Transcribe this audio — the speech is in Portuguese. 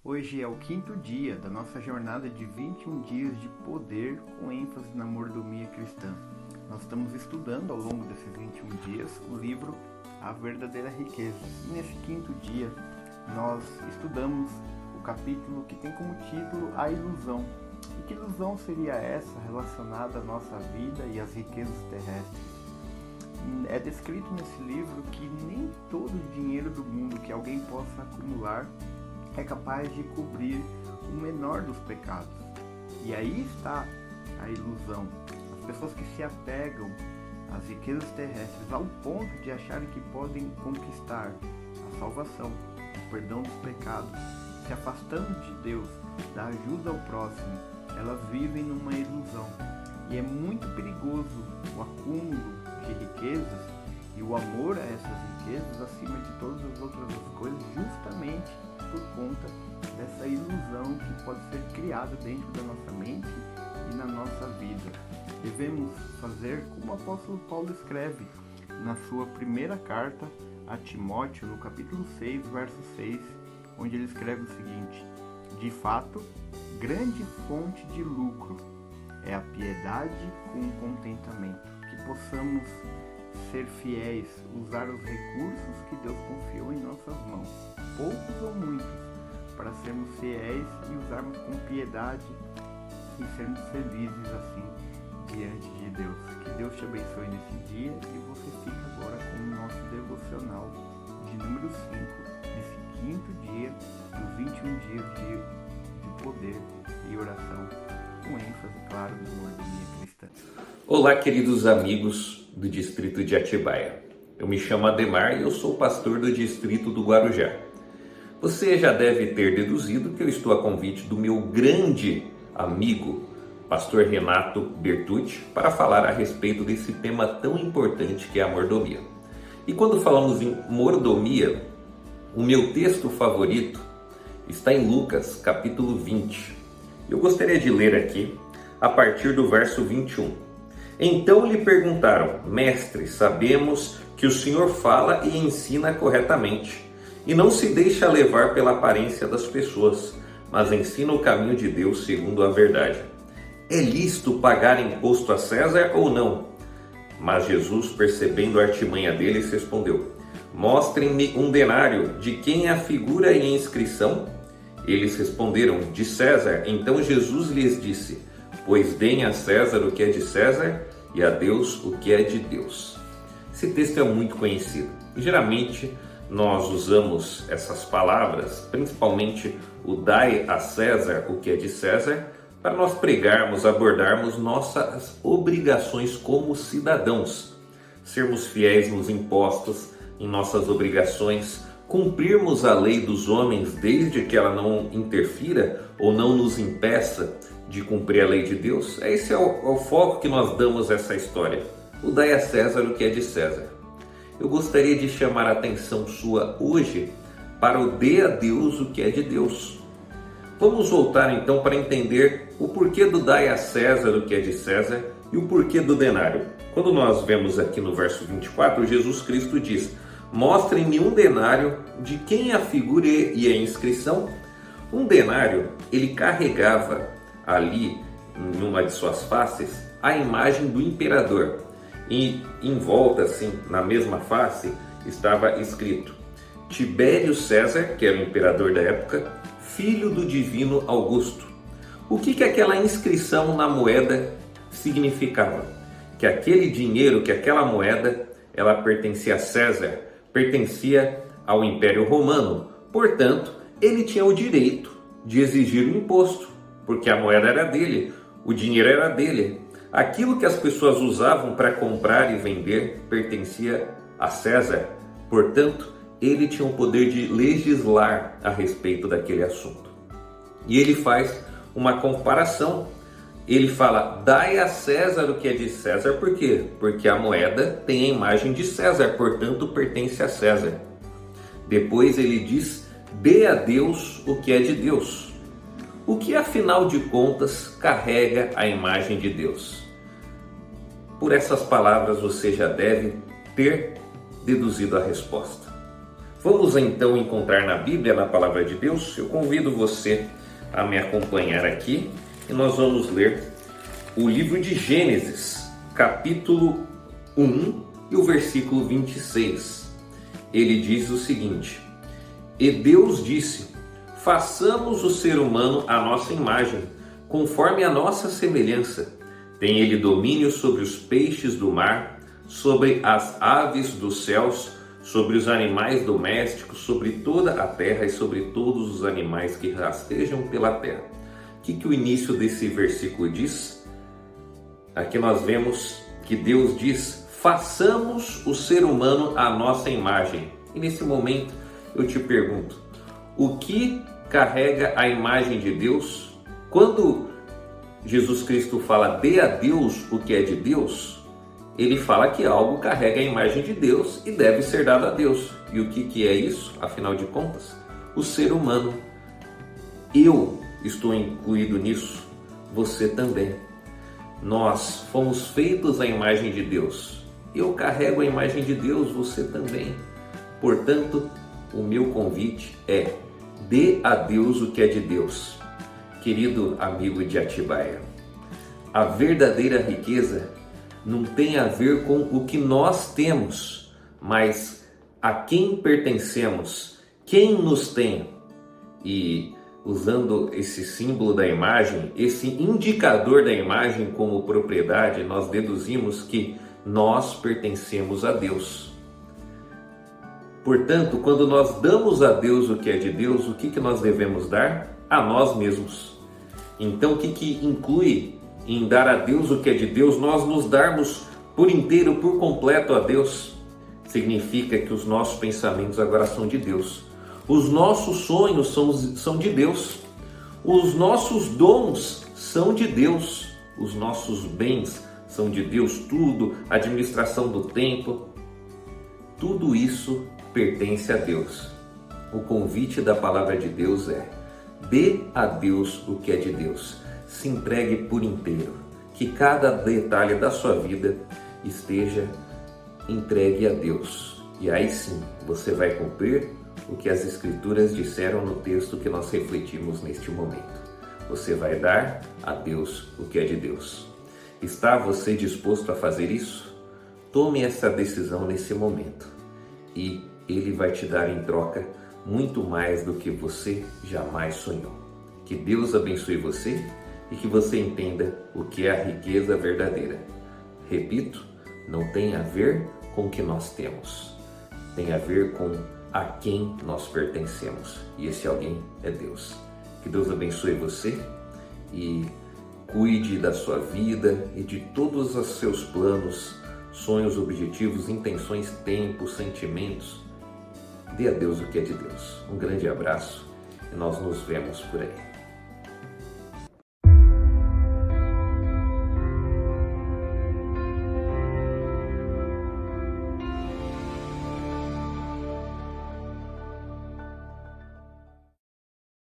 Hoje é o quinto dia da nossa jornada de 21 dias de poder com ênfase na mordomia cristã. Nós estamos estudando ao longo desses 21 dias o livro A Verdadeira Riqueza. E nesse quinto dia nós estudamos o capítulo que tem como título A Ilusão. E que ilusão seria essa relacionada à nossa vida e às riquezas terrestres? É descrito nesse livro que nem todo o dinheiro do mundo que alguém possa acumular é capaz de cobrir o menor dos pecados. E aí está a ilusão. As pessoas que se apegam às riquezas terrestres ao ponto de acharem que podem conquistar a salvação, o perdão dos pecados, se afastando de Deus, da ajuda ao próximo, elas vivem numa ilusão. E é muito perigoso o acúmulo de riquezas e o amor a essas riquezas acima de todas as outras coisas, justamente por conta dessa ilusão que pode ser criada dentro da nossa mente e na nossa vida. Devemos fazer como o apóstolo Paulo escreve na sua primeira carta a Timóteo, no capítulo 6, verso 6, onde ele escreve o seguinte: de fato, grande fonte de lucro é a piedade com contentamento. Que possamos ser fiéis, usar os recursos que Deus confiou em nossas mãos, poucos ou muitos, para sermos fiéis e usarmos com piedade e sermos felizes assim diante de Deus. Que Deus te abençoe nesse dia e você fica agora com o nosso devocional de número 5, nesse quinto dia dos 21 dias de poder e oração, com ênfase, claro, no mordomia cristã. Olá, queridos amigos do distrito de Atibaia. Eu me chamo Ademar e eu sou pastor do distrito do Guarujá. Você já deve ter deduzido que eu estou a convite do meu grande amigo, pastor Renato Bertucci, para falar a respeito desse tema tão importante que é a mordomia. E quando falamos em mordomia, o meu texto favorito está em Lucas, capítulo 20. Eu gostaria de ler aqui a partir do verso 21. Então lhe perguntaram: mestre, sabemos que o Senhor fala e ensina corretamente, e não se deixa levar pela aparência das pessoas, mas ensina o caminho de Deus segundo a verdade. É lícito pagar imposto a César ou não? Mas Jesus, percebendo a artimanha deles, respondeu: mostrem-me um denário, de quem é a figura e a inscrição? Eles responderam: de César. Então Jesus lhes disse: pois deem a César o que é de César e a Deus o que é de Deus. Esse texto é muito conhecido. Geralmente nós usamos essas palavras, principalmente o dai a César o que é de César, para nós pregarmos, abordarmos nossas obrigações como cidadãos, sermos fiéis nos impostos, em nossas obrigações, cumprirmos a lei dos homens desde que ela não interfira ou não nos impeça de cumprir a lei de Deus. Esse é o foco que nós damos a essa história. O dai a César o que é de César. Eu gostaria de chamar a atenção sua hoje para o dê a Deus o que é de Deus. Vamos voltar então para entender o porquê do dai a César o que é de César e o porquê do denário. Quando nós vemos aqui no verso 24, Jesus Cristo diz: mostrem-me um denário, de quem é a figura e a inscrição? Um denário, ele carregava ali, em uma de suas faces, a imagem do imperador. E em volta, assim, na mesma face, estava escrito: Tibério César, que era o imperador da época, filho do divino Augusto. O que aquela inscrição na moeda significava? Que aquele dinheiro, que aquela moeda, ela pertencia a César, pertencia ao Império Romano. Portanto, ele tinha o direito de exigir o imposto, porque a moeda era dele, o dinheiro era dele. Aquilo que as pessoas usavam para comprar e vender pertencia a César. Portanto, ele tinha o poder de legislar a respeito daquele assunto. E ele faz uma comparação. Ele fala: dai a César o que é de César. Por quê? Porque a moeda tem a imagem de César, portanto pertence a César. Depois ele diz: dê a Deus o que é de Deus. O que afinal de contas carrega a imagem de Deus? Por essas palavras você já deve ter deduzido a resposta. Vamos então encontrar na Bíblia, na Palavra de Deus. Eu convido você a me acompanhar aqui e nós vamos ler o livro de Gênesis, capítulo 1 e o versículo 26. Ele diz o seguinte: E Deus disse: façamos o ser humano à nossa imagem, conforme a nossa semelhança. Tem ele domínio sobre os peixes do mar, sobre as aves dos céus, sobre os animais domésticos, sobre toda a terra e sobre todos os animais que rastejam pela terra. O que o início desse versículo diz? Aqui nós vemos que Deus diz: façamos o ser humano à nossa imagem. E nesse momento eu te pergunto, o que carrega a imagem de Deus? Quando Jesus Cristo fala dê a Deus o que é de Deus, ele fala que algo carrega a imagem de Deus e deve ser dado a Deus. E o que é isso, afinal de contas? O ser humano. Eu estou incluído nisso, você também. Nós fomos feitos à imagem de Deus. Eu carrego a imagem de Deus, você também. Portanto, o meu convite é: dê a Deus o que é de Deus. Querido amigo de Atibaia, a verdadeira riqueza não tem a ver com o que nós temos, mas a quem pertencemos, quem nos tem. E usando esse símbolo da imagem, esse indicador da imagem como propriedade, nós deduzimos que nós pertencemos a Deus. Portanto, quando nós damos a Deus o que é de Deus, o que nós devemos dar? A nós mesmos. Então, o que inclui em dar a Deus o que é de Deus? Nós nos darmos por inteiro, por completo a Deus. Significa que os nossos pensamentos agora são de Deus. Os nossos sonhos são de Deus. Os nossos dons são de Deus. Os nossos bens são de Deus. Tudo, a administração do tempo, tudo isso pertence a Deus. O convite da palavra de Deus é: dê a Deus o que é de Deus. Se entregue por inteiro. Que cada detalhe da sua vida esteja entregue a Deus. E aí sim, você vai cumprir o que as Escrituras disseram no texto que nós refletimos neste momento. Você vai dar a Deus o que é de Deus. Está você disposto a fazer isso? Tome essa decisão nesse momento. E Ele vai te dar em troca muito mais do que você jamais sonhou. Que Deus abençoe você e que você entenda o que é a riqueza verdadeira. Repito, não tem a ver com o que nós temos, tem a ver com a quem nós pertencemos. E esse alguém é Deus. Que Deus abençoe você e cuide da sua vida e de todos os seus planos, sonhos, objetivos, intenções, tempo, sentimentos. Dê a Deus o que é de Deus. Um grande abraço e nós nos vemos por aí.